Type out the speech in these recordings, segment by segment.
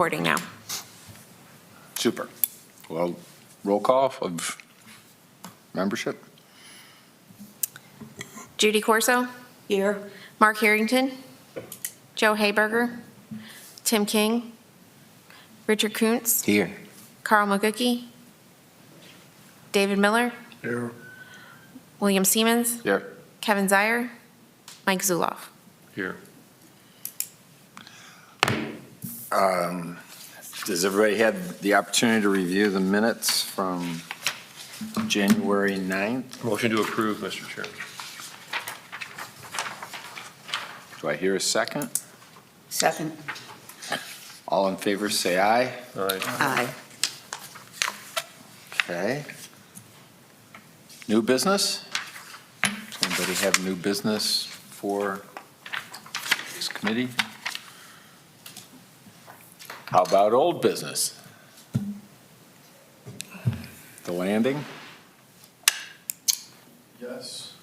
Recording now. Super. Well, roll call of membership. Judy Corso. Here. Mark Harrington. Joe Hayberger. Tim King. Richard Kuntz. Here. Carl Magucki. David Miller. Here. William Siemens. Here. Kevin Zier. Mike Zuloff. Here. Does everybody have the opportunity to review the minutes from January 9th? Motion to approve, Mr. Chair. Do I hear a second? Second. All in favor, say aye. Aye. Aye. Okay. New business? Does anybody have new business for this committee? How about old business? The landing? Yes.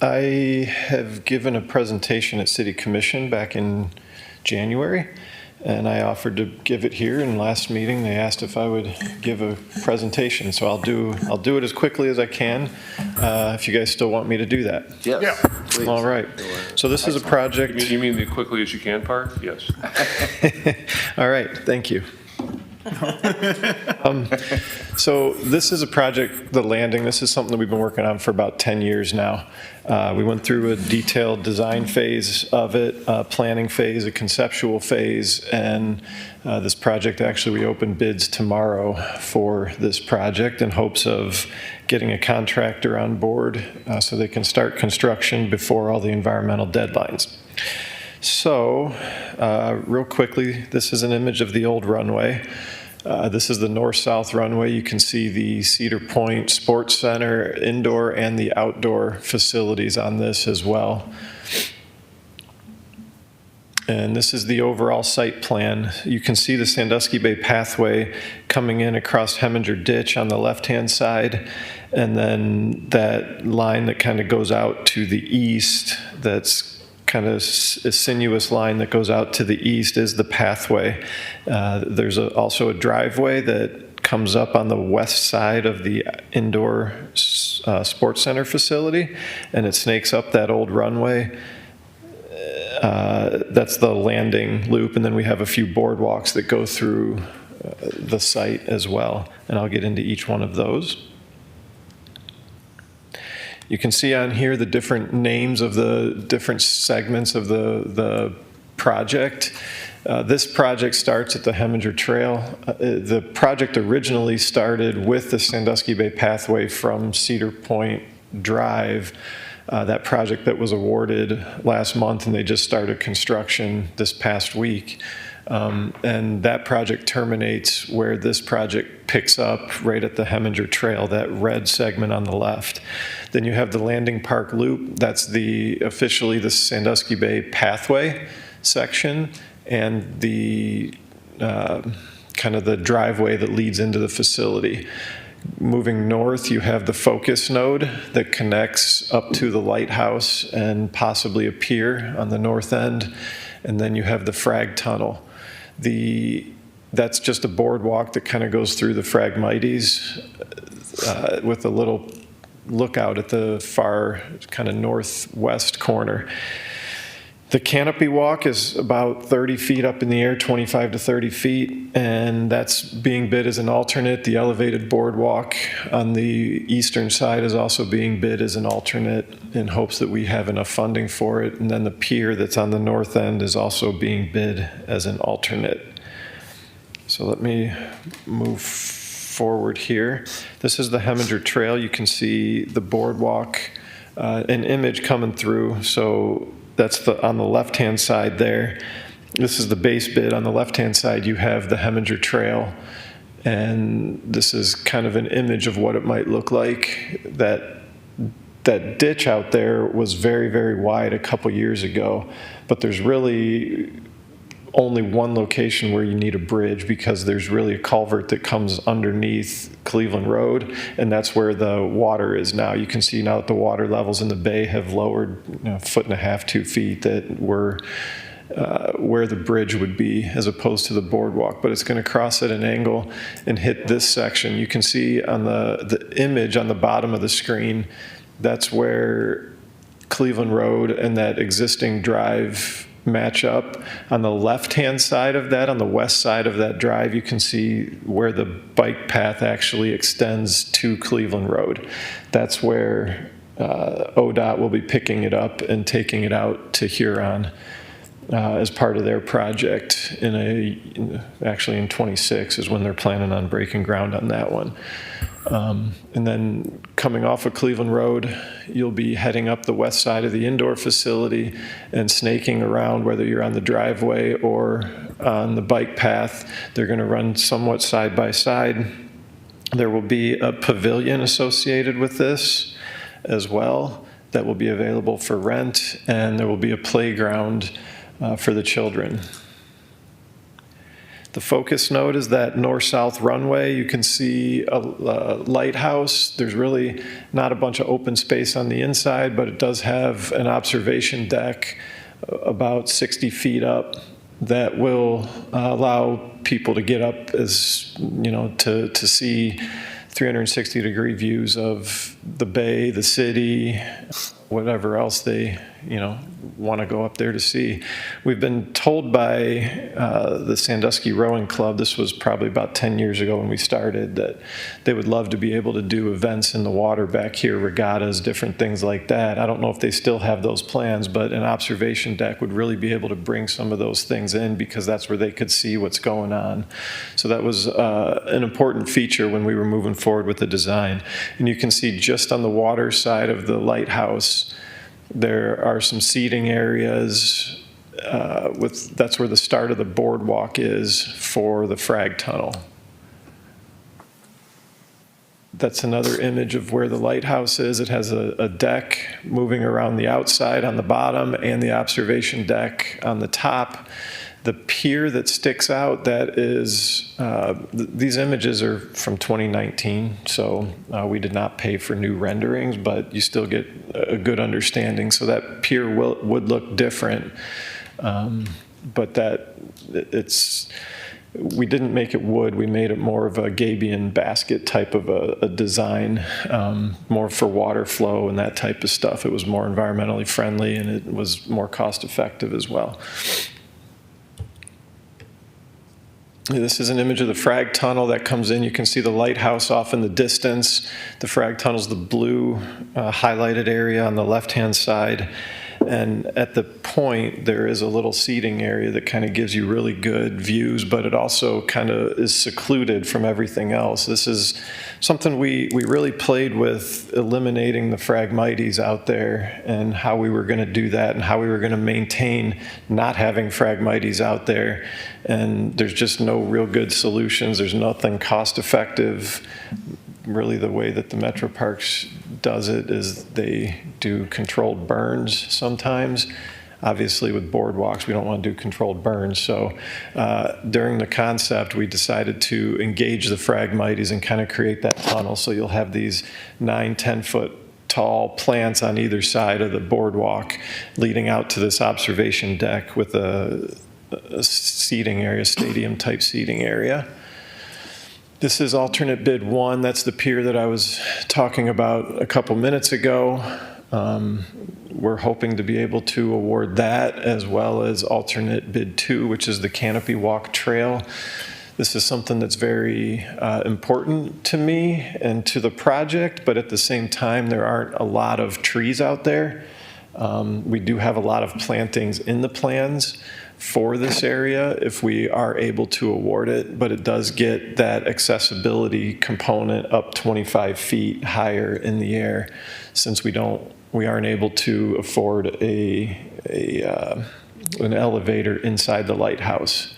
I have given a presentation at City Commission back in January, and I offered to give it here. In last meeting, they asked if I would give a presentation, so I'll do it as quickly as I can. If you guys still want me to do that. Yes. Please. All right. So this is a project. You mean the quickly as you can part? Yes. All right, thank you. So this is a project, the landing, this is something that we've been working on for about 10 years now. We went through a detailed design phase of it, a planning phase, a conceptual phase, and this project, actually we open bids tomorrow for this project in hopes of getting a contractor on board so they can start construction before all the environmental deadlines. So, real quickly, this is an image of the old runway. This is the north-south runway. You can see the Cedar Point Sports Center, indoor and the outdoor facilities on this as well. And this is the overall site plan. You can see the Sandusky Bay pathway coming in across Heminger Ditch on the left-hand side, and then that line that kind of goes out to the east, that's kind of a sinuous line that goes out to the east is the pathway. There's also a driveway that comes up on the west side of the indoor sports center facility, and it snakes up that old runway. That's the landing loop, and then we have a few boardwalks that go through the site as well, and I'll get into each one of those. You can see on here the different names of the different segments of the project. This project starts at the Heminger Trail. The project originally started with the Sandusky Bay pathway from Cedar Point Drive. That project that was awarded last month, and they just started construction this past week. And that project terminates where this project picks up right at the Heminger Trail, that red segment on the left. Then you have the Landing Park Loop. That's officially the Sandusky Bay pathway section, and the kind of the driveway that leads into the facility. Moving north, you have the Focus node that connects up to the lighthouse and possibly a pier on the north end. And then you have the Frag Tunnel. That's just a boardwalk that kind of goes through the Phragmites with a little lookout at the far kind of northwest corner. The canopy walk is about 30 feet up in the air, 25 to 30 feet, and that's being bid as an alternate. The elevated boardwalk on the eastern side is also being bid as an alternate in hopes that we have enough funding for it. And then the pier that's on the north end is also being bid as an alternate. So let me move forward here. This is the Heminger Trail. You can see the boardwalk, an image coming through. So that's on the left-hand side there. This is the base bid. On the left-hand side, you have the Heminger Trail. And this is kind of an image of what it might look like. That ditch out there was very, very wide a couple years ago. But there's really only one location where you need a bridge because there's really a culvert that comes underneath Cleveland Road, and that's where the water is now. You can see now that the water levels in the bay have lowered, 1.5 to 2 feet, that we're where the bridge would be as opposed to the boardwalk, but it's going to cross at an angle and hit this section. You can see on the image on the bottom of the screen, that's where Cleveland Road and that existing drive match up. On the left-hand side of that, on the west side of that drive, you can see where the bike path actually extends to Cleveland Road. That's where ODOT will be picking it up and taking it out to Huron as part of their project actually in 26 is when they're planning on breaking ground on that one. And then coming off of Cleveland Road, you'll be heading up the west side of the indoor facility and snaking around, whether you're on the driveway or on the bike path. They're going to run somewhat side by side. There will be a pavilion associated with this as well that will be available for rent, and there will be a playground for the children. The focus node is that north-south runway. You can see a lighthouse. There's really not a bunch of open space on the inside, but it does have an observation deck about 60 feet up that will allow people to get up as, to see 360-degree views of the bay, the city, whatever else they, want to go up there to see. We've been told by the Sandusky Rowing Club, this was probably about 10 years ago when we started, that they would love to be able to do events in the water back here, regattas, different things like that. I don't know if they still have those plans, but an observation deck would really be able to bring some of those things in because that's where they could see what's going on. So that was an important feature when we were moving forward with the design. And you can see just on the water side of the lighthouse, there are some seating areas that's where the start of the boardwalk is for the frag tunnel. That's another image of where the lighthouse is. It has a deck moving around the outside on the bottom and the observation deck on the top. The pier that sticks out, that is, these images are from 2019, so we did not pay for new renderings, but you still get a good understanding. So that pier would look different, but we didn't make it wood. We made it more of a gabion basket type of a design, more for water flow and that type of stuff. It was more environmentally friendly and it was more cost effective as well. This is an image of the frag tunnel that comes in. You can see the lighthouse off in the distance. The frag tunnel is the blue highlighted area on the left-hand side. And at the point, there is a little seating area that kind of gives you really good views, but it also kind of is secluded from everything else. This is something we really played with, eliminating the Phragmites out there and how we were going to do that and how we were going to maintain not having Phragmites out there. And there's just no real good solutions. There's nothing cost effective. Really, the way that the Metro Parks does it is they do controlled burns sometimes. Obviously, with boardwalks, we don't want to do controlled burns. So during the concept, we decided to engage the Phragmites and kind of create that tunnel. So you'll have these 9-10 foot tall plants on either side of the boardwalk leading out to this observation deck with a seating area, stadium type seating area. This is alternate bid 1. That's the pier that I was talking about a couple minutes ago. We're hoping to be able to award that, as well as alternate bid 2, which is the canopy walk trail. This is something that's very important to me and to the project, but at the same time, there aren't a lot of trees out there. We do have a lot of plantings in the plans for this area if we are able to award it, but it does get that accessibility component up 25 feet higher in the air, since we aren't able to afford an elevator inside the lighthouse.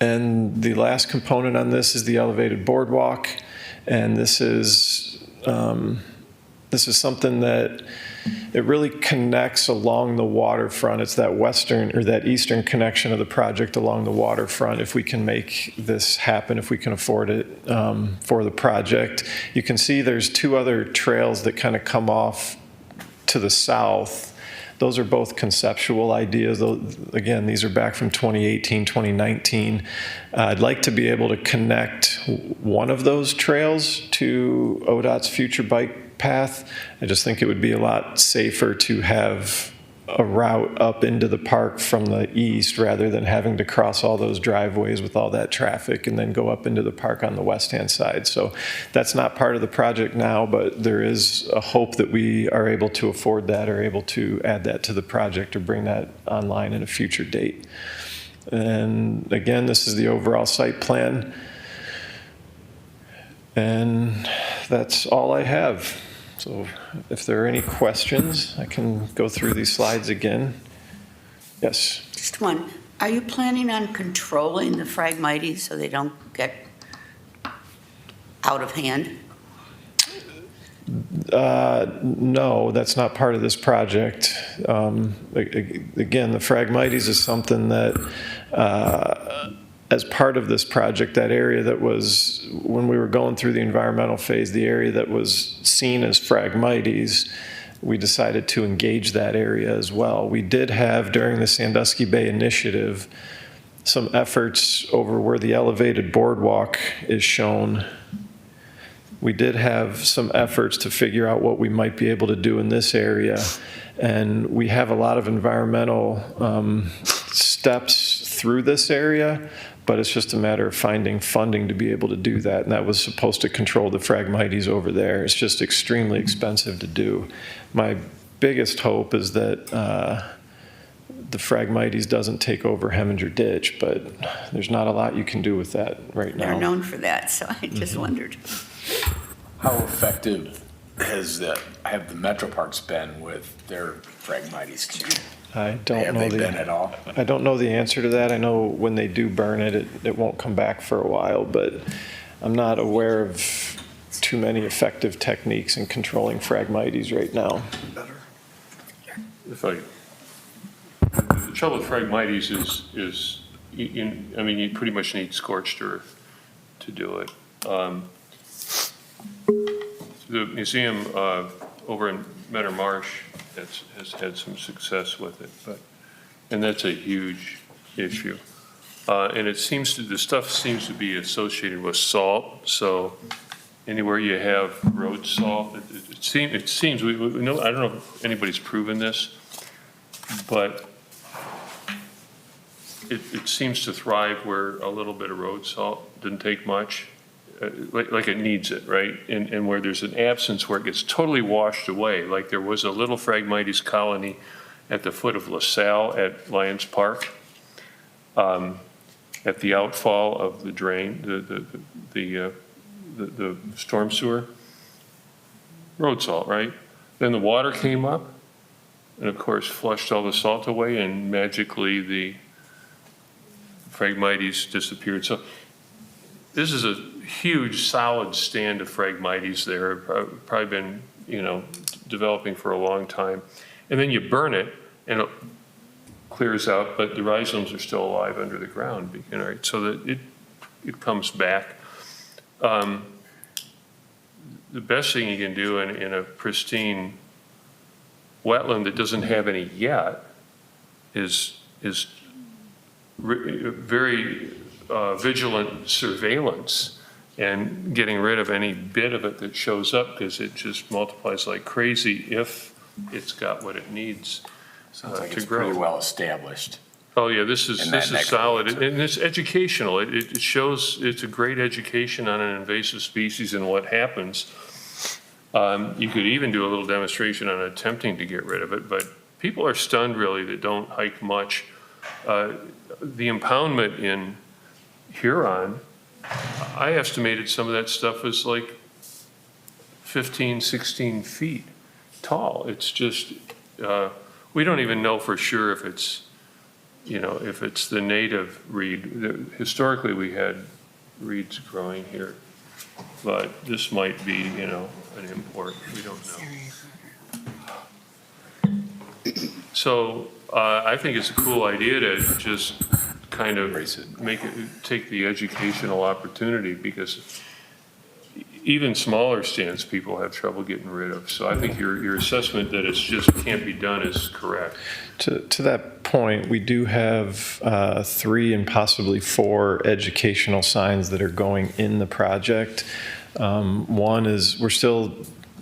And the last component on this is the elevated boardwalk, and this is This is something that it really connects along the waterfront. It's that western or that eastern connection of the project along the waterfront. If we can make this happen, if we can afford it for the project. You can see there's two other trails that kind of come off to the south. Those are both conceptual ideas. Again, these are back from 2018, 2019. I'd like to be able to connect one of those trails to ODOT's future bike path. I just think it would be a lot safer to have a route up into the park from the east rather than having to cross all those driveways with all that traffic and then go up into the park on the west-hand side. So that's not part of the project now, but there is a hope that we are able to afford that or able to add that to the project or bring that online at a future date. And again, this is the overall site plan. And that's all I have. So if there are any questions, I can go through these slides again. Yes. Just one. Are you planning on controlling the Phragmites so they don't get out of hand? No, that's not part of this project. Again, the Phragmites is something that, as part of this project, that area that was, when we were going through the environmental phase, the area that was seen as Phragmites, we decided to engage that area as well. We did have, during the Sandusky Bay Initiative, some efforts over where the elevated boardwalk is shown. We did have some efforts to figure out what we might be able to do in this area. And we have a lot of environmental steps through this area, but it's just a matter of finding funding to be able to do that. And that was supposed to control the Phragmites over there. It's just extremely expensive to do. My biggest hope is that the Phragmites doesn't take over Heminger Ditch, but there's not a lot you can do with that right now. They're known for that, so I just wondered. How effective have the Metro Parks been with their Phragmites? I don't Have know they been at all? I don't know the answer to that. I know when they do burn it, it won't come back for a while, but I'm not aware of too many effective techniques in controlling Phragmites right now. The trouble with Phragmites is I mean, you pretty much need scorched earth to do it. The museum over in Menor Marsh has had some success with it, and that's a huge issue. And the stuff seems to be associated with salt. So anywhere you have road salt, it seems we know. I don't know if anybody's proven this, but it seems to thrive where a little bit of road salt didn't take much. Like it needs it, right? And where there's an absence where it gets totally washed away, like there was a little Phragmites colony at the foot of LaSalle at Lions Park, at the outfall of the drain, the storm sewer. Road salt, right? Then the water came up, and of course flushed all the salt away, and magically the Phragmites disappeared. So this is a huge solid stand of Phragmites there, probably been, developing for a long time. And then you burn it and it clears out, but the rhizomes are still alive under the ground, right? So that it comes back. The best thing you can do in a pristine wetland that doesn't have any yet is very vigilant surveillance and getting rid of any bit of it that shows up, because it just multiplies like crazy if it's got what it needs Sounds like to it's grow. pretty well established. Oh yeah, this is In that solid, next and it's educational. It shows, it's a great education on an invasive species and what happens. You could even do a little demonstration on attempting to get rid of it, but people are stunned really that don't hike much. The impoundment in Huron, I estimated some of that stuff was like 15, 16 feet tall. It's just, we don't even know for sure if it's, if it's the native reed. Historically, we had reeds growing here. but this might be, an import, we don't know. So I think it's a cool idea to just kind of take the educational opportunity, because even smaller stands people have trouble getting rid of. So I think your assessment that it's just can't be done is correct. To that point, we do have 3 and possibly 4 educational signs that are going in the project. One is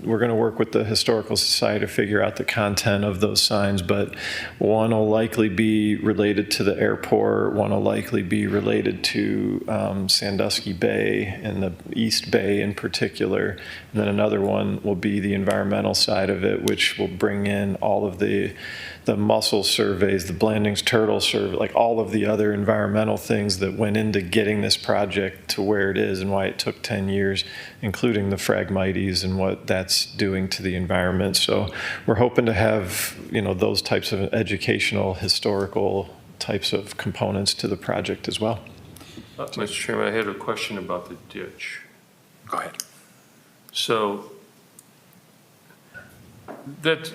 we're going to work with the Historical Society to figure out the content of those signs, but one will likely be related to the airport, one will likely be related to Sandusky Bay and the East Bay in particular, and then another one will be the environmental side of it, which will bring in all of the mussel surveys, the Blandings turtle survey, like all of the other environmental things that went into getting this project to where it is and why it took 10 years, including the Phragmites and what that's doing to the environment. So we're hoping to have, those types of educational, historical types of components to the project as well. Mr. Chairman, I had a question about the ditch. Go ahead. So that,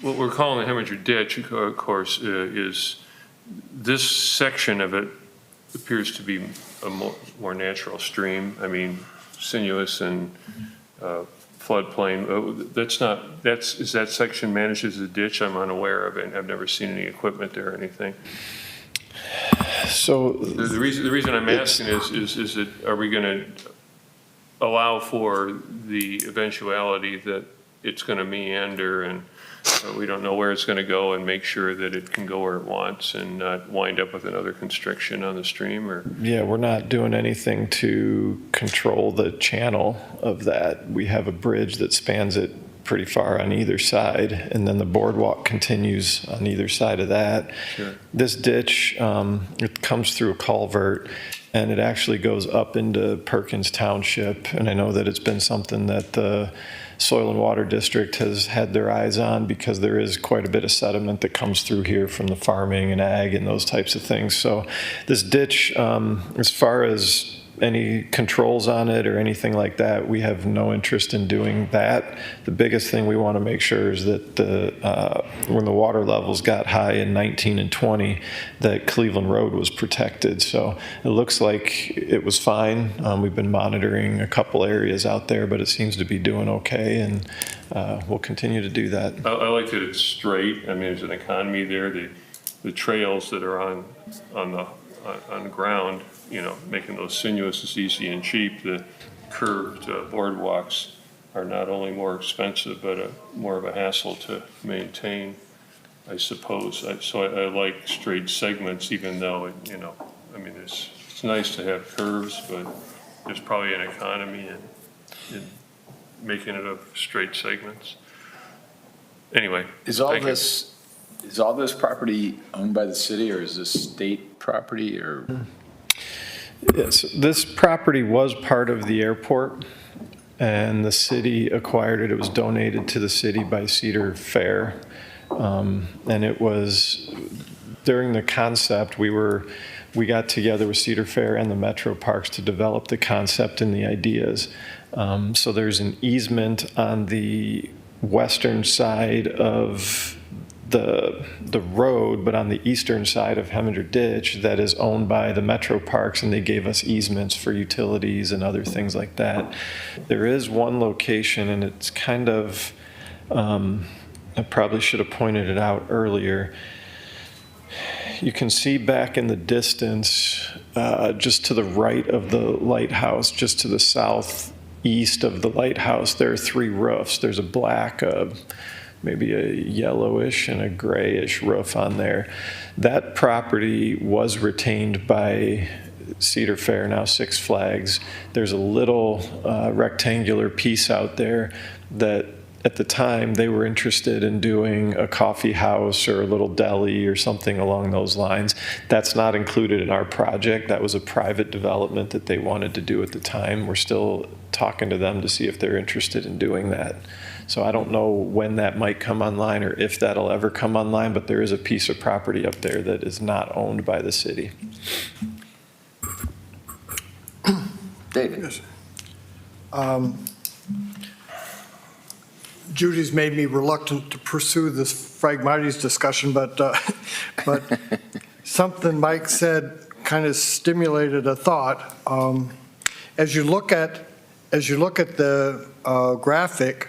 what we're calling the Heminger Ditch, of course, is this section of it appears to be a more natural stream. I mean, sinuous and floodplain. Is that section managed as a ditch? I'm unaware of it. I've never seen any equipment there or anything. So The reason I'm asking is that, are we going to allow for the eventuality that it's going to meander and we don't know where it's going to go, and make sure that it can go where it wants and not wind up with another constriction on the stream? Or yeah, we're not doing anything to control the channel of that. We have a bridge that spans it pretty far on either side, and then the boardwalk continues on either side of that. Sure. This ditch, it comes through a culvert, and it actually goes up into Perkins Township, and I know that it's been something that the Soil and Water District has had their eyes on, because there is quite a bit of sediment that comes through here from the farming and ag and those types of things. So this ditch, as far as any controls on it or anything like that, we have no interest in doing that. The biggest thing we want to make sure is that when the water levels got high in 19 and 20, that Cleveland Road was protected. So it looks like it was fine. We've been monitoring a couple areas out there, but it seems to be doing okay, and we'll continue to do that. I like that it's straight. I mean, there's an economy there. The trails that are on the ground, making those sinuous is easy and cheap. The curved boardwalks are not only more expensive, but more of a hassle to maintain, I suppose. So I like straight segments, even though, it's nice to have curves, but there's probably an economy in making it of straight segments. Anyway. Is all thank you. this property owned by the city, or is this state property, or? Yes, this property was part of the airport, and the city acquired it. It was donated to the city by Cedar Fair. And it was, during the concept, we got together with Cedar Fair and the Metro Parks to develop the concept and the ideas. So there's an easement on the western side of the road, but on the eastern side of Heminger Ditch, that is owned by the Metro Parks, and they gave us easements for utilities and other things like that. There is one location, and it's kind of, I probably should have pointed it out earlier. You can see back in the distance, just to the right of the lighthouse, just to the southeast of the lighthouse, there are 3 roofs. There's a black, maybe a yellowish and a grayish roof on there. That property was retained by Cedar Fair, now Six Flags. There's a little rectangular piece out there that at the time they were interested in doing a coffee house or a little deli or something along those lines. That's not included in our project. That was a private development that they wanted to do at the time. We're still talking to them to see if they're interested in doing that. So I don't know when that might come online or if that'll ever come online, but there is a piece of property up there that is not owned by the city. David? Judy's made me reluctant to pursue this Phragmites discussion, but something Mike said kind of stimulated a thought. As you look at the graphic,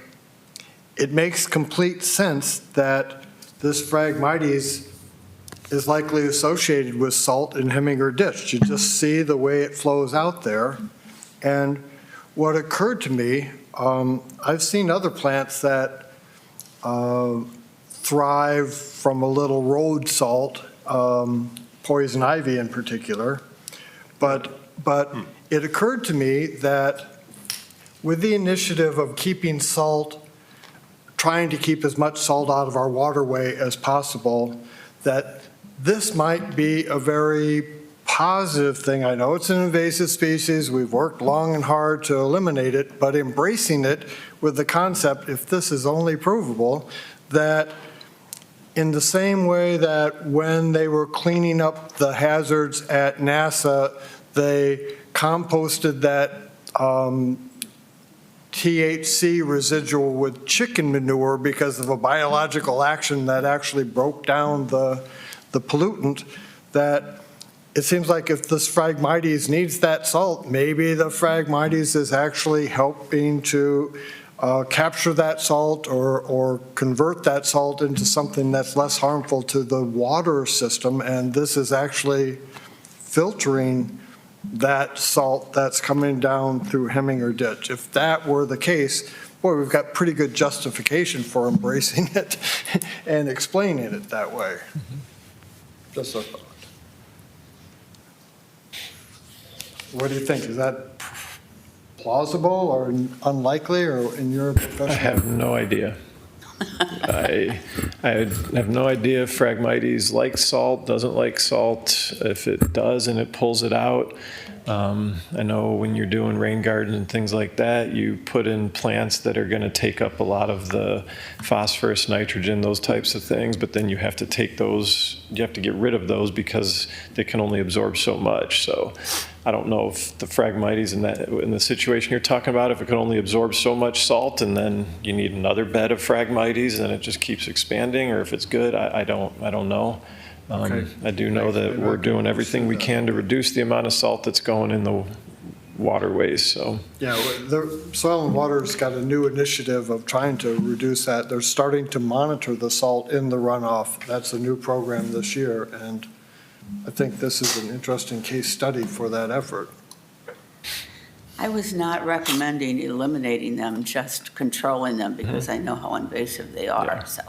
it makes complete sense that this Phragmites is likely associated with salt in Heminger Ditch. You just see the way it flows out there. And what occurred to me, I've seen other plants that thrive from a little road salt, poison ivy in particular. But it occurred to me that with the initiative of keeping salt, trying to keep as much salt out of our waterway as possible, that this might be a very positive thing. I know it's an invasive species. We've worked long and hard to eliminate it, but embracing it with the concept, if this is only provable, that in the same way that when they were cleaning up the hazards at NASA, they composted that THC residual with chicken manure because of a biological action that actually broke down the pollutant, that it seems like if this Phragmites needs that salt, maybe the Phragmites is actually helping to capture that salt or convert that salt into something that's less harmful to the water system, and this is actually filtering that salt that's coming down through Heminger Ditch. If that were the case, boy, we've got pretty good justification for embracing it and explaining it that way. Just a thought. What do you think? Is that plausible or unlikely, or in your profession? I have no idea. I have no idea if Phragmites likes salt, doesn't like salt. If it does and it pulls it out, I know when you're doing rain gardens and things like that, you put in plants that are going to take up a lot of the phosphorus, nitrogen, those types of things, but then you have to take those, you have to get rid of those because they can only absorb so much. So I don't know if the Phragmites in the situation you're talking about, if it can only absorb so much salt and then you need another bed of Phragmites and it just keeps expanding, or if it's good, I don't know. Okay. I do know that we're doing everything we can to reduce the amount of salt that's going in the waterways, so. Yeah, the Soil and Water's got a new initiative of trying to reduce that. They're starting to monitor the salt in the runoff. That's a new program this year, and I think this is an interesting case study for that effort. I was not recommending eliminating them, just controlling them, because I know how invasive they are, Yeah. so.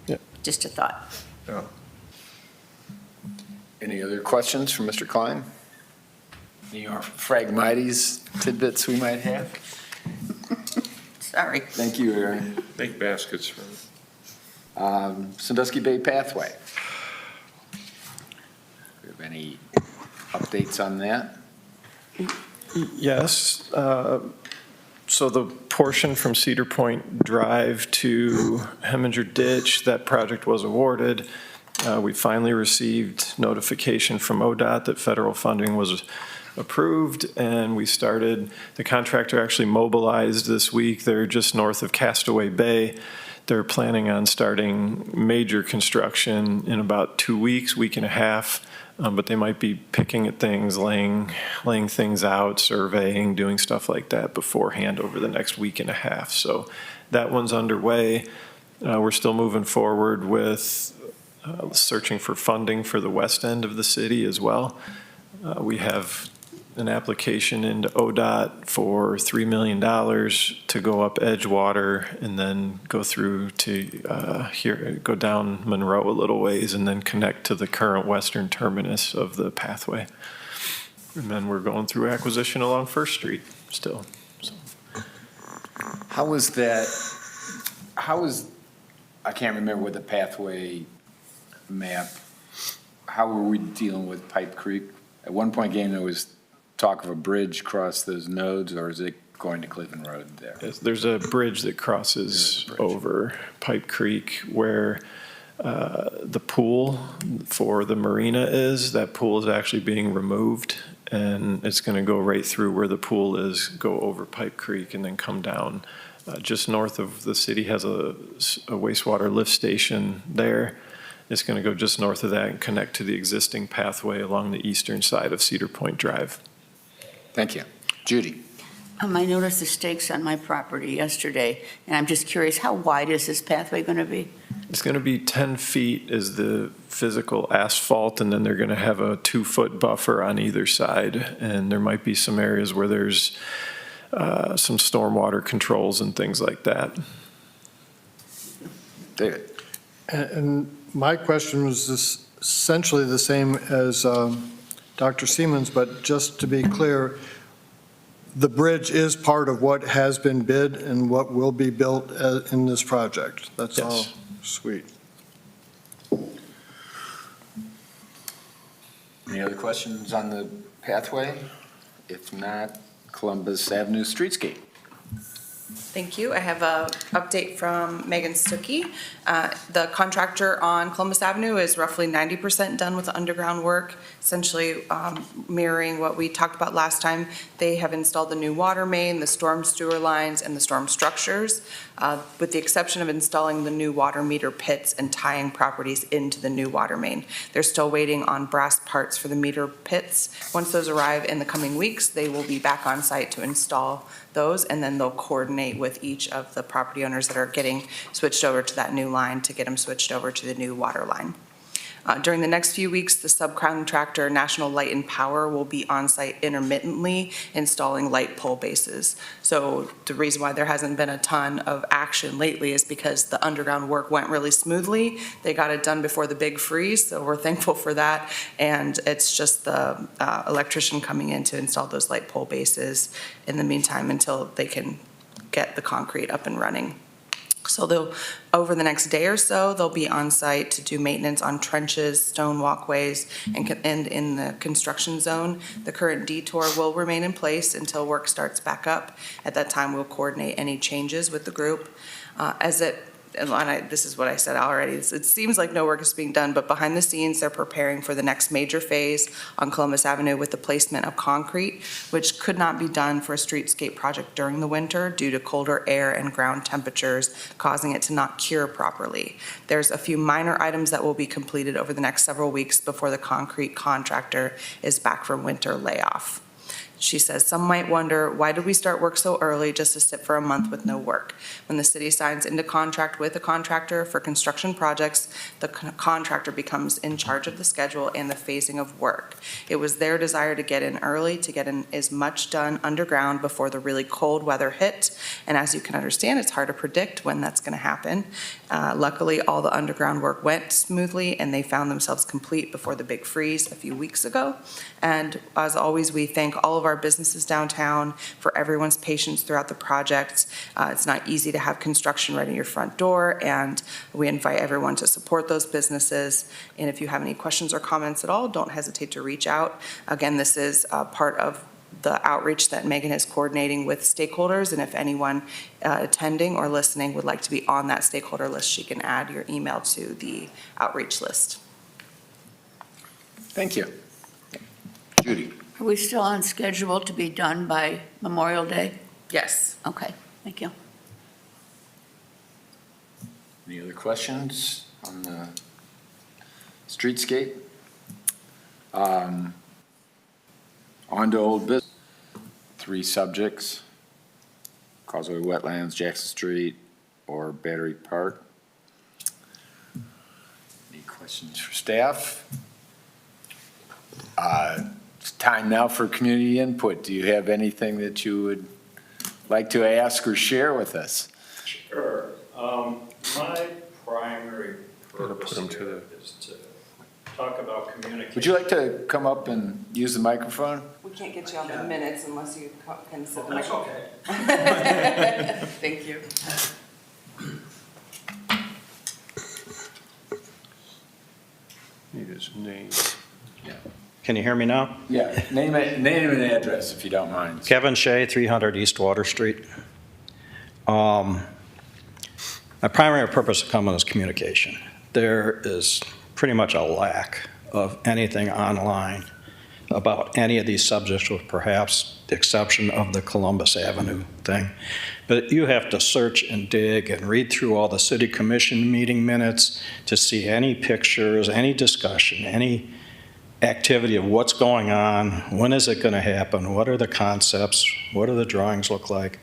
Yeah. Just a thought. Yeah. Any other questions from Mr. Klein? Any more Phragmites tidbits we might have? Sorry. Thank you, Aaron. Make baskets for it. Sandusky Bay Pathway. Do you have any updates on that? Yes. So the portion from Cedar Point Drive to Heminger Ditch, that project was awarded. We finally received notification from ODOT that federal funding was approved, and we started, the contractor actually mobilized this week. They're just north of Castaway Bay. They're planning on starting major construction in about 2 weeks, week and a half, but they might be picking at things, laying things out, surveying, doing stuff like that beforehand over the next week and a half. So that one's underway. We're still moving forward with searching for funding for the west end of the city as well. We have an application into ODOT for $3 million to go up Edgewater and then go through to go down Monroe a little ways and then connect to the current western terminus of the pathway. And then we're going through acquisition along First Street still. So. How was, I can't remember with the pathway map, how were we dealing with Pipe Creek? At one point game, there was talk of a bridge across those nodes, or is it going to Cleveland Road there? There's a bridge that crosses over Pipe Creek where the pool for the marina is. That pool is actually being removed, and it's going to go right through where the pool is, go over Pipe Creek, and then come down. Just north of the city has a wastewater lift station there. It's going to go just north of that and connect to the existing pathway along the eastern side of Cedar Point Drive. Thank you. Judy? I noticed the stakes on my property yesterday, and I'm just curious, how wide is this pathway going to be? It's going to be 10 feet is the physical asphalt, and then they're going to have a 2-foot buffer on either side. And there might be some areas where there's some stormwater controls and things like that. David? And my question was essentially the same as Dr. Siemens, but just to be clear, the bridge is part of what has been bid and what will be built in this project. That's all. Yes. Sweet. Any other questions on the pathway? If not, Columbus Avenue Streetscape. Thank you. I have an update from Megan Stuckey. The contractor on Columbus Avenue is roughly 90% done with the underground work, essentially mirroring what we talked about last time. They have installed the new water main, the storm sewer lines, and the storm structures, with the exception of installing the new water meter pits and tying properties into the new water main. They're still waiting on brass parts for the meter pits. Once those arrive in the coming weeks, they will be back on site to install those, and then they'll coordinate with each of the property owners that are getting switched over to that new line to get them switched over to the new water line. During the next few weeks, the subcontractor National Light and Power will be on site intermittently installing light pole bases. So the reason why there hasn't been a ton of action lately is because the underground work went really smoothly. They got it done before the big freeze, so we're thankful for that. And it's just the electrician coming in to install those light pole bases in the meantime until they can get the concrete up and running. So over the next day or so, they'll be on site to do maintenance on trenches, stone walkways, and in the construction zone. The current detour will remain in place until work starts back up. At that time, we'll coordinate any changes with the group. This is what I said already. It seems like no work is being done, but behind the scenes, they're preparing for the next major phase on Columbus Avenue with the placement of concrete, which could not be done for a streetscape project during the winter due to colder air and ground temperatures, causing it to not cure properly. There's a few minor items that will be completed over the next several weeks before the concrete contractor is back from winter layoff. She says, some might wonder, why did we start work so early just to sit for a month with no work? When the city signs into contract with a contractor for construction projects, the contractor becomes in charge of the schedule and the phasing of work. It was their desire to get in early, to get in as much done underground before the really cold weather hit. And as you can understand, it's hard to predict when that's going to happen. Luckily, all the underground work went smoothly and they found themselves complete before the big freeze a few weeks ago. And as always, we thank all of our businesses downtown for everyone's patience throughout the project. It's not easy to have construction right in your front door, and we invite everyone to support those businesses. And if you have any questions or comments at all, don't hesitate to reach out. Again, this is part of the outreach that Megan is coordinating with stakeholders, and if anyone attending or listening would like to be on that stakeholder list, she can add your email to the outreach list. Thank you. Judy? Are we still on schedule to be done by Memorial Day? Yes. Okay, thank you. Any other questions on the streetscape? On to old business. 3 subjects: Causeway Wetlands, Jackson Street, or Battery Park. Any questions for staff? It's time now for community input. Do you have anything that you would like to ask or share with us? Sure. My primary Gotta purpose put 'em to here is to talk about communication. Would you like to come up and use the microphone? We can't get you on the minutes unless you can sit That's okay. Thank you. Need his name. Can you hear me now? Yeah, name and address if you don't mind. Kevin Shea, 300 East Water Street. My primary purpose of coming is communication. There is pretty much a lack of anything online about any of these subjects, with perhaps the exception of the Columbus Avenue thing. But you have to search and dig and read through all the city commission meeting minutes to see any pictures, any discussion, any activity of what's going on, when is it going to happen, what are the concepts, what do the drawings look like.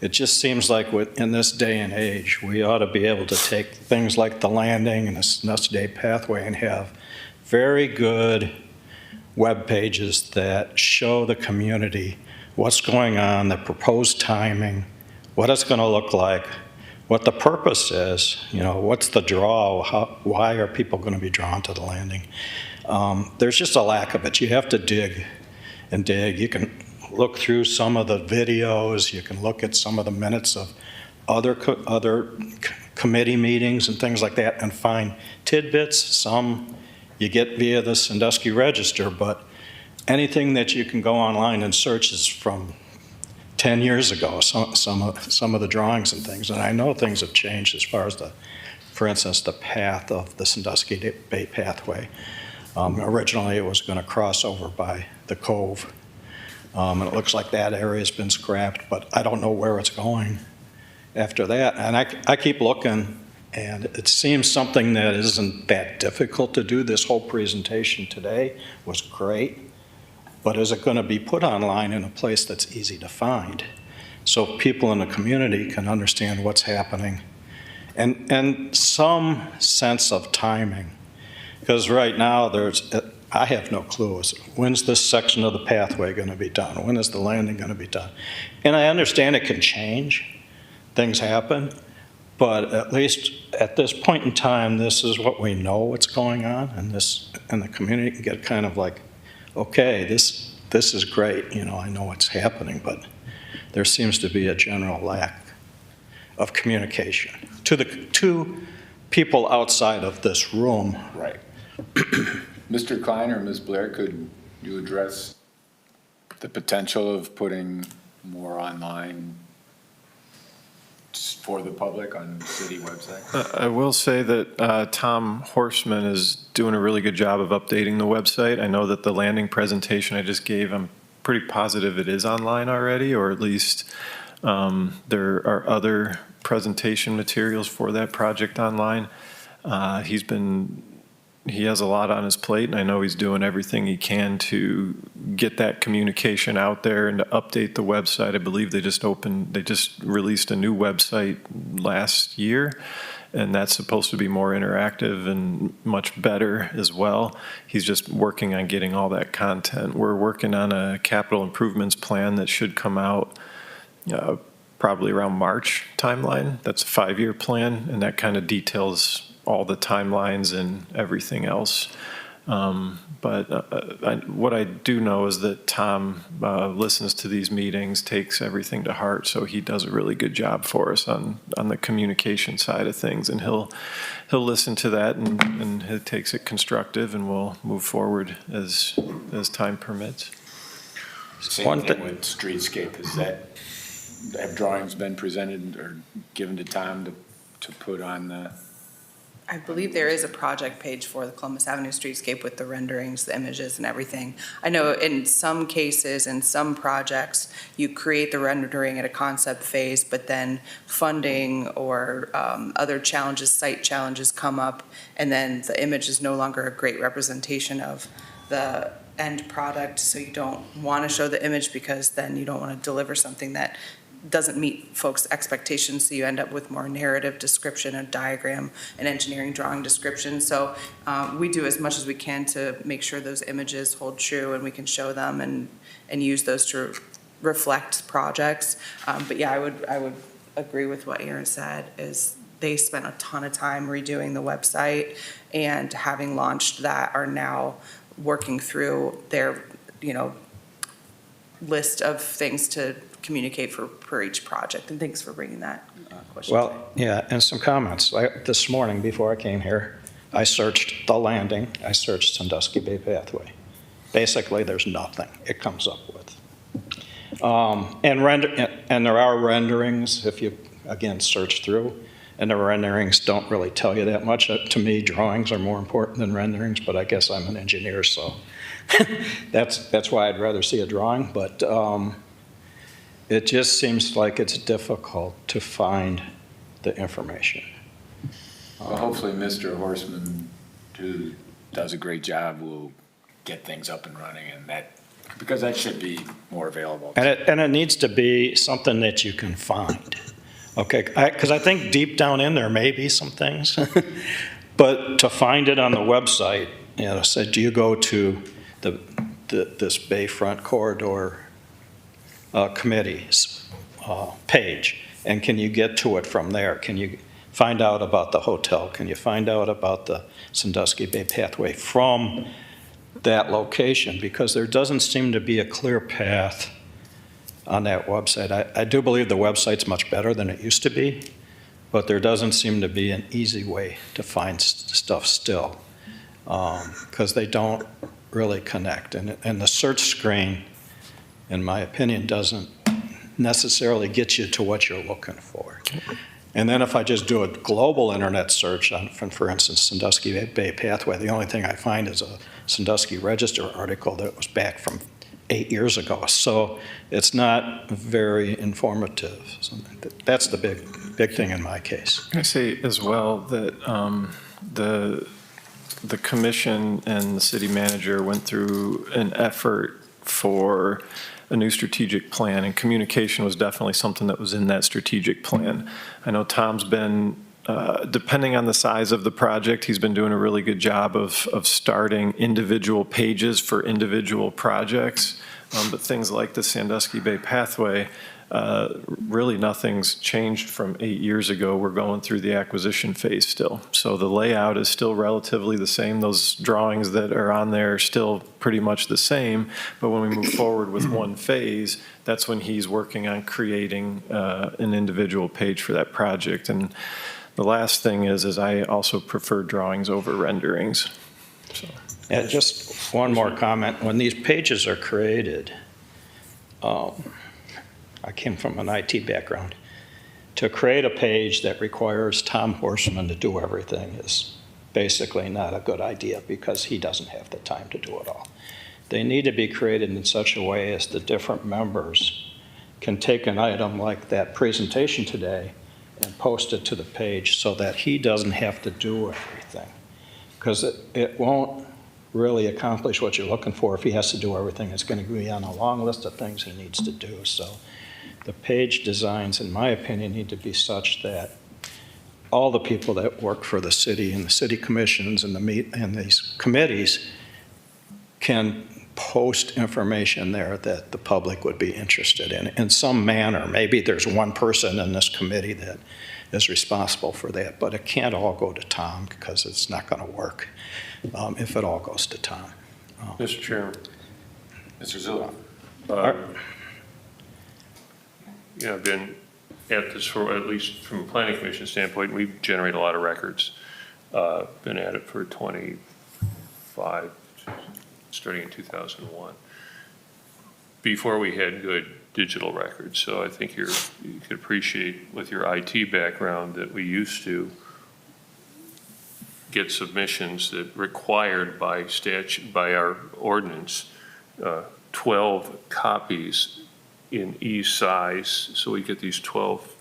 It just seems like in this day and age, we ought to be able to take things like the landing and the Sandusky pathway and have very good web pages that show the community what's going on, the proposed timing, what it's going to look like, what the purpose is, what's the draw, why are people going to be drawn to the landing. There's just a lack of it. You have to dig and dig. You can look through some of the videos, you can look at some of the minutes of other committee meetings and things like that and find tidbits. Some you get via the Sandusky Register, but anything that you can go online and search is from 10 years ago, some of the drawings and things. And I know things have changed as far as for instance, the path of the Sandusky Bay pathway. Originally, it was going to cross over by the Cove. And it looks like that area's been scrapped, but I don't know where it's going after that. And I keep looking, and it seems something that isn't that difficult to do. This whole presentation today was great, but is it going to be put online in a place that's easy to find so people in the community can understand what's happening and some sense of timing? Because right now, I have no clue. When's this section of the pathway going to be done? When is the landing going to be done? And I understand it can change. Things happen. But at least at this point in time, this is what we know what's going on. And the community can get kind of like, okay, this is great. I know what's happening. But there seems to be a general lack of communication to people outside of this room. Right. Mr. Klein or Ms. Blair, could you address the potential of putting more online for the public on the city website? I will say that Tom Horstman is doing a really good job of updating the website. I know that the landing presentation I just gave, I'm pretty positive it is online already, or at least there are other presentation materials for that project online. He has a lot on his plate, and I know he's doing everything he can to get that communication out there and to update the website. I believe they just released a new website last year, and that's supposed to be more interactive and much better as well. He's just working on getting all that content. We're working on a capital improvements plan that should come out probably around March timeline. That's a 5-year plan, and that kind of details all the timelines and everything else. But what I do know is that Tom listens to these meetings, takes everything to heart, so he does a really good job for us on the communication side of things, and he'll listen to that and he takes it constructive, and we'll move forward as time permits. Same thing with streetscape. Have drawings been presented or given to Tom to put on the? I believe there is a project page for the Columbus Avenue streetscape with the renderings, the images and everything. I know in some cases, in some projects, you create the rendering at a concept phase, but then funding or other challenges, site challenges come up, and then the image is no longer a great representation of the end product. So you don't want to show the image because then you don't want to deliver something that doesn't meet folks' expectations, so you end up with more narrative description, a diagram, an engineering drawing description. So we do as much as we can to make sure those images hold true and we can show them and use those to reflect projects. But yeah, I would agree with what Aaron said, is they spent a ton of time redoing the website, and having launched that are now working through their, list of things to communicate for each project. And thanks for bringing that question. Well, yeah, and some comments. This morning, before I came here, I searched the landing, I searched Sandusky Bay Pathway. Basically, there's nothing it comes up with. And there are renderings if you, again, search through. and the renderings don't really tell you that much. To me, drawings are more important than renderings, but I guess I'm an engineer, so that's why I'd rather see a drawing, but it just seems like it's difficult to find the information. Well, hopefully Mr. Horseman, who does a great job, will get things up and running, and because that should be more available. And it needs to be something that you can find, okay? Because I think deep down in there may be some things, but to find it on the website, so do you go to this Bayfront Corridor Committee's page, and can you get to it from there? Can you find out about the hotel? Can you find out about the Sandusky Bay Pathway from that location? Because there doesn't seem to be a clear path on that website. I do believe the website's much better than it used to be, but there doesn't seem to be an easy way to find stuff still, because they don't really connect. And the search screen, in my opinion, doesn't necessarily get you to what you're looking for. And then if I just do a global internet search on, for instance, Sandusky Bay Pathway, the only thing I find is a Sandusky Register article that was back from 8 years ago. So it's not very informative. So that's the big thing in my case. I say as well that the commission and the city manager went through an effort for a new strategic plan, and communication was definitely something that was in that strategic plan. I know Tom's been, depending on the size of the project, he's been doing a really good job of starting individual pages for individual projects. But things like the Sandusky Bay Pathway, really nothing's changed from 8 years ago. We're going through the acquisition phase still. So the layout is still relatively the same. Those drawings that are on there are still pretty much the same. But when we move forward with one phase, that's when he's working on creating an individual page for that project. And the last thing is I also prefer drawings over renderings. So. Yeah, just one more comment. When these pages are created, I came from an IT background. To create a page that requires Tom Horseman to do everything is basically not a good idea, because he doesn't have the time to do it all. They need to be created in such a way as the different members can take an item like that presentation today and post it to the page so that he doesn't have to do everything. Because it won't really accomplish what you're looking for if he has to do everything. It's going to be on a long list of things he needs to do. So the page designs, in my opinion, need to be such that all the people that work for the city and the city commissions and these committees can post information there that the public would be interested in some manner. Maybe there's one person in this committee that is responsible for that, but it can't all go to Tom, because it's not going to work if it all goes to Tom. Mr. Chairman. Mr. Zulauf. I've been at this for, at least from a planning commission standpoint, we generate a lot of records. Been at it for 25, starting in 2001. Before we had good digital records, so I think you could appreciate with your IT background that we used to get submissions that required by statute, by our ordinance, 12 copies in each size, so we get these 12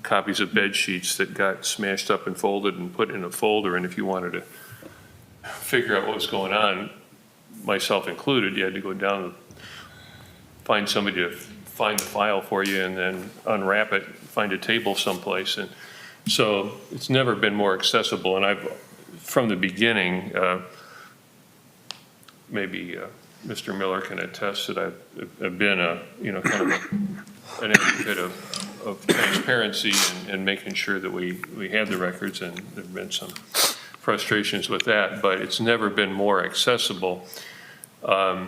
copies of bed sheets that got smashed up and folded and put in a folder, and if you wanted to figure out what was going on, myself included, you had to go down and find somebody to find the file for you and then unwrap it, find a table someplace. And so it's never been more accessible, and I've, from the beginning, maybe Mr. Miller can attest that I've been kind of an advocate of transparency and making sure that we have the records, and there've been some frustrations with that, but it's never been more accessible. I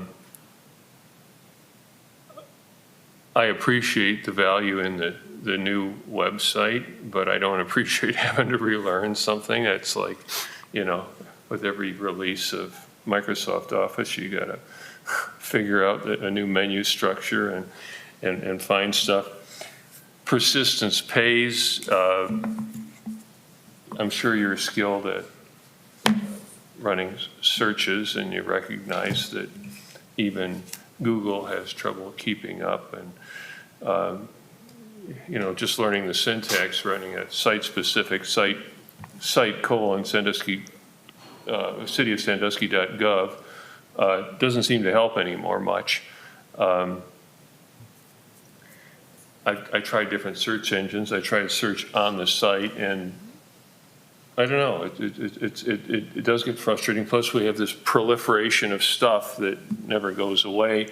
appreciate the value in the new website, but I don't appreciate having to relearn something. That's like, with every release of Microsoft Office, you gotta figure out a new menu structure and find stuff. Persistence pays. I'm sure you're skilled at running searches, and you recognize that even Google has trouble keeping up, and just learning the syntax, running a site-specific site Sandusky, city of Sandusky.gov doesn't seem to help anymore much. I tried different search engines. I tried to search on the site, and I don't know, it does get frustrating. Plus, we have this proliferation of stuff that never goes away.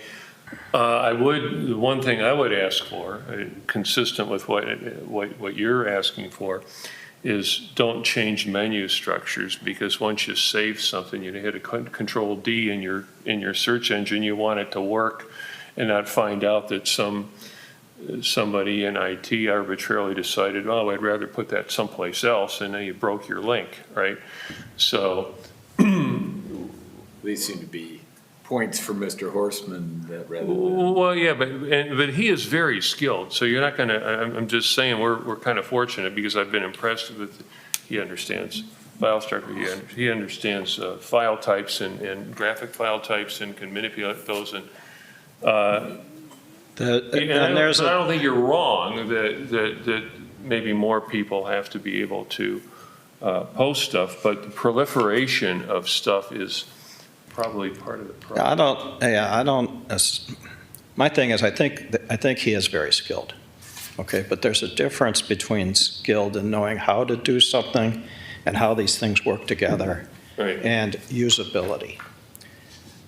The one thing I would ask for, consistent with what you're asking for, is don't change menu structures, because once you save something, you hit a Control D in your search engine, you want it to work, and not find out that somebody in IT arbitrarily decided, oh, I'd rather put that someplace else, and then you broke your link, right? So These seem to be points for Mr. Horstman that rather than. well, yeah, but he is very skilled, so you're not gonna, I'm just saying, we're kind of fortunate, because I've been impressed with, he understands file structure, he understands file types and graphic file types, and can manipulate those, and I don't think you're wrong that maybe more people have to be able to post stuff, but the proliferation of stuff is probably part of the problem. My thing is, I think he is very skilled. Okay, but there's a difference between skilled and knowing how to do something and how these things work together, Right. and usability.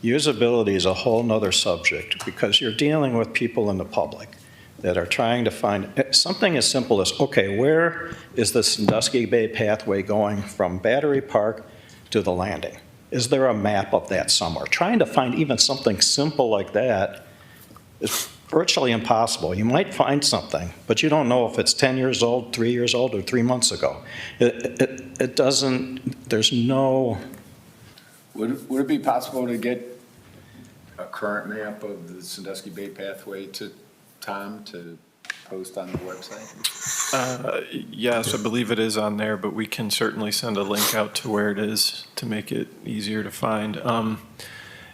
Usability is a whole nother subject, because you're dealing with people in the public that are trying to find something as simple as, okay, where is the Sandusky Bay pathway going from Battery Park to the landing? Is there a map of that somewhere? Trying to find even something simple like that is virtually impossible. You might find something, but you don't know if it's 10 years old, 3 years old, or 3 months ago. It doesn't, there's no. Would it be possible to get a current map of the Sandusky Bay pathway to Tom to post on the website? Yes, I believe it is on there, but we can certainly send a link out to where it is to make it easier to find.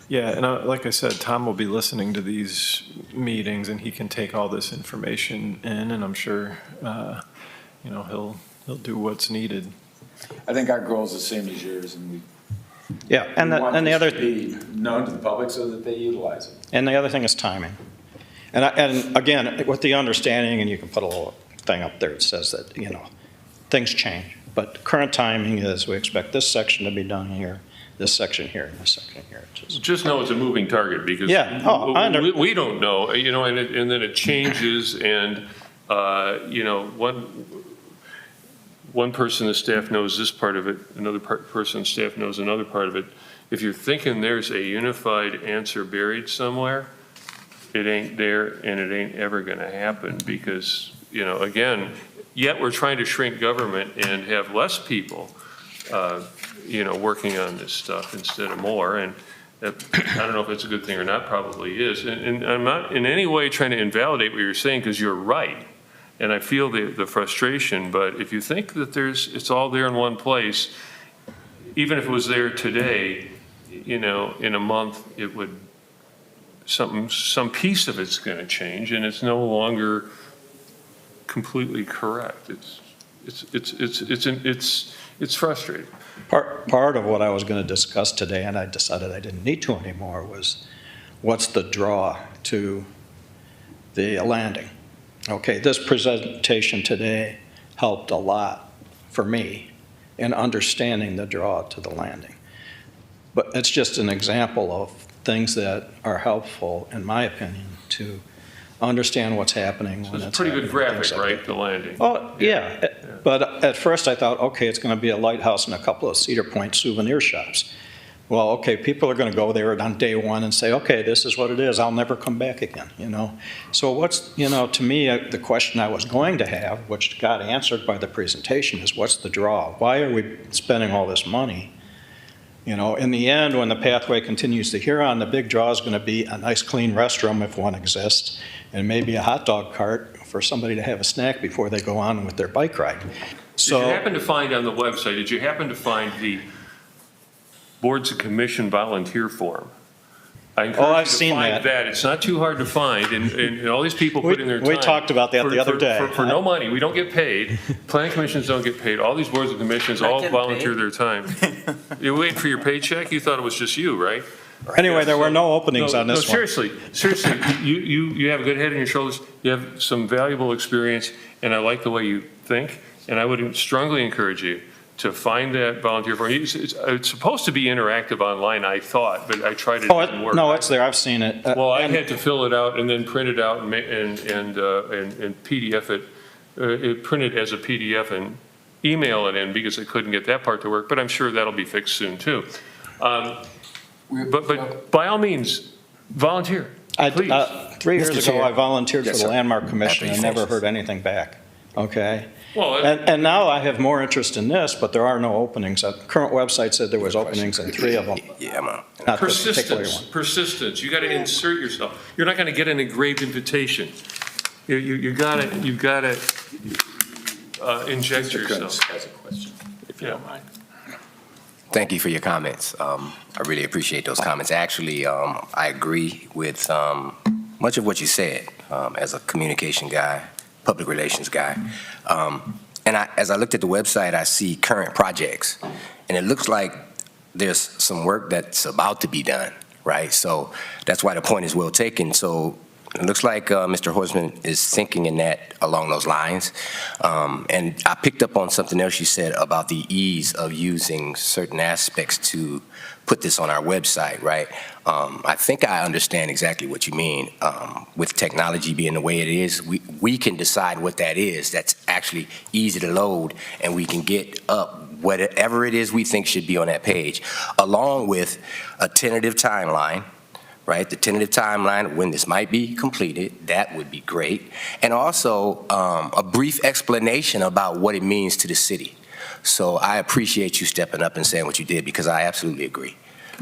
Yeah, and like I said, Tom will be listening to these meetings, and he can take all this information in, and I'm sure, he'll do what's needed. I think our goal is the same as yours, and we And the other to be known to the public so that they utilize it. And the other thing is timing. And again, with the understanding, and you can put a little thing up there that says that, things change. But current timing is, we expect this section to be done here, this section here, and this section here. Just know it's a moving target, because we don't know, and then it changes, and, one person in the staff knows this part of it, another person in the staff knows another part of it. If you're thinking there's a unified answer buried somewhere, it ain't there, and it ain't ever gonna happen, because, again, yet we're trying to shrink government and have less people, working on this stuff instead of more, and I don't know if it's a good thing or not, probably is. And I'm not in any way trying to invalidate what you're saying, because you're right. And I feel the frustration, but if you think that it's all there in one place, even if it was there today, in a month, it would, some piece of it's gonna change, and it's no longer completely correct. It's frustrating. Part of what I was going to discuss today, and I decided I didn't need to anymore, was what's the draw to the landing? Okay, this presentation today helped a lot for me in understanding the draw to the landing. But it's just an example of things that are helpful, in my opinion, to understand what's happening. So it's a pretty good graphic, right, the landing? Oh, yeah. But at first I thought, okay, it's going to be a lighthouse and a couple of Cedar Point souvenir shops. Well, okay, people are going to go there on day one and say, okay, this is what it is. I'll never come back again, So what's, to me, the question I was going to have, which got answered by the presentation, is what's the draw? Why are we spending all this money? In the end, when the pathway continues to Huron, the big draw is going to be a nice clean restroom, if one exists, and maybe a hot dog cart for somebody to have a snack before they go on with their bike ride. Did you happen to find on the website, did you happen to find the boards and commission volunteer form? I encourage I've you to seen find that. It's not too hard to find, and all these people put in their time. We talked about that the other day. For no money, we don't get paid. Planning commissions don't get paid. All these boards and commissions Not all getting volunteer paid? their time. You're waiting for your paycheck? You thought it was just you, right? Anyway, there were no openings on this one. Seriously, you have a good head on your shoulders. You have some valuable experience, and I like the way you think. And I would strongly encourage you to find that volunteer form. It's supposed to be interactive online, I thought, but I tried it, it didn't work. No, it's there. I've seen it. Well, I had to fill it out and then print it out and PDF it printed as a PDF and email it in because I couldn't get that part to work, but I'm sure that'll be fixed soon too. But by all means, volunteer, please. 3 years Mr. ago, Chair. I volunteered Yes, for the sir. Landmark Commission and never Applications. heard anything back. Okay? Well, And now I have more interest in this, but there are no openings. The current website said there was openings in 3 of them. Yeah, I'm on. Not this particular one. persistence. You got to insert yourself. You're not going to get an engraved invitation. You got to inject Mr. yourself. Kuntz has a question, if you don't mind. Thank you for your comments. I really appreciate those comments. Actually, I agree with much of what you said as a communication guy, public relations guy. As I looked at the website, I see current projects, and it looks like there's some work that's about to be done, right? So that's why the point is well taken. So it looks like Mr. Horstman is thinking in that along those lines. And I picked up on something else you said about the ease of using certain aspects to put this on our website, right? I think I understand exactly what you mean. With technology being the way it is, we can decide what that is. That's actually easy to load, and we can get up whatever it is we think should be on that page, along with a tentative timeline, right? The tentative timeline, when this might be completed, that would be great. And also a brief explanation about what it means to the city. So I appreciate you stepping up and saying what you did, because I absolutely agree.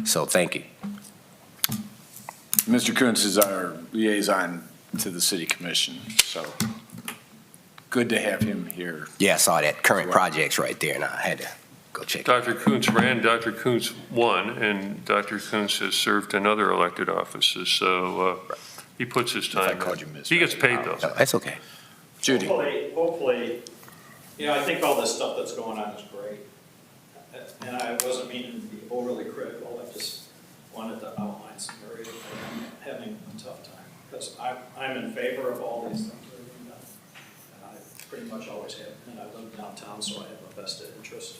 So thank you. Mr. Kuntz is our liaison to the city commission, so good to have him here. Yeah, I saw that current projects right there, and I had to go check it. Dr. Kuntz ran, Dr. Kuntz won, and Dr. Kuntz has served in other elected offices, so he puts his time I called in. you Ms. He gets paid, though. No, that's okay. Judy. Hopefully, I think all this stuff that's going on is great. And I wasn't meaning to be overly critical, I just wanted to outline some areas where I'm having a tough time. Because I'm in favor of all these things that are being done. And I pretty much always have, and I live downtown, so I have a vested interest.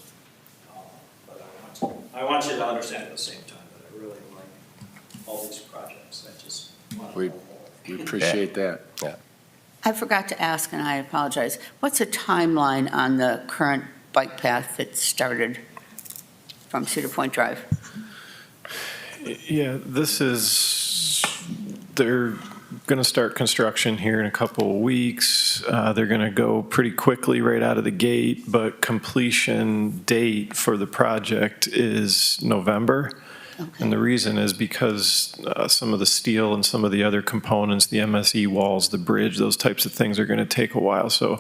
But I want you to understand at the same time that I really like all these projects. I just want to We know more. we appreciate that. I forgot to ask, and I apologize, what's the timeline on the current bike path that started from Cedar Point Drive? Yeah, they're going to start construction here in a couple of weeks. They're going to go pretty quickly right out of the gate, but completion date for the project is November. Okay. And the reason is because some of the steel and some of the other components, the MSE walls, the bridge, those types of things are going to take a while. So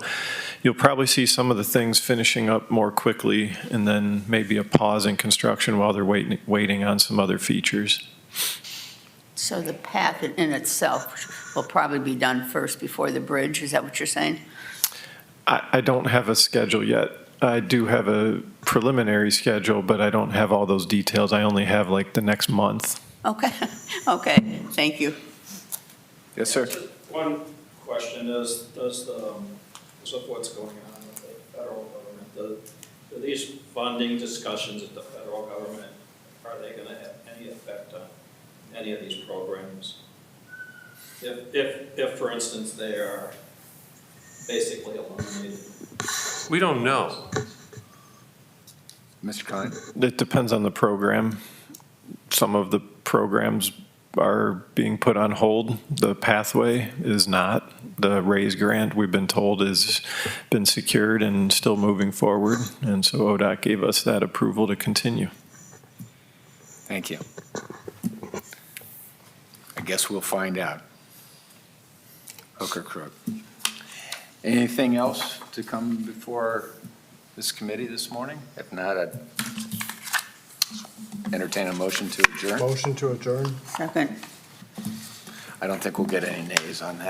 you'll probably see some of the things finishing up more quickly, and then maybe a pause in construction while they're waiting on some other features. So the path in itself will probably be done first before the bridge, is that what you're saying? I don't have a schedule yet. I do have a preliminary schedule, but I don't have all those details. I only have like the next month. Okay, okay, thank you. Yes, sir. Just one question is, does the, because of what's going on with the federal government, do these funding discussions at the federal government, are they going to have any effect on any of these programs? If for instance, they are basically eliminated. We don't know. Mr. Klein? It depends on the program. Some of the programs are being put on hold. The pathway is not. The RAISE grant, we've been told, has been secured and still moving forward. And so ODOT gave us that approval to continue. Thank you. I guess we'll find out. Hook or crook. Anything else to come before this committee this morning? If not, I'd entertain a motion to adjourn. Motion to adjourn? Second. I don't think we'll get any nays on that.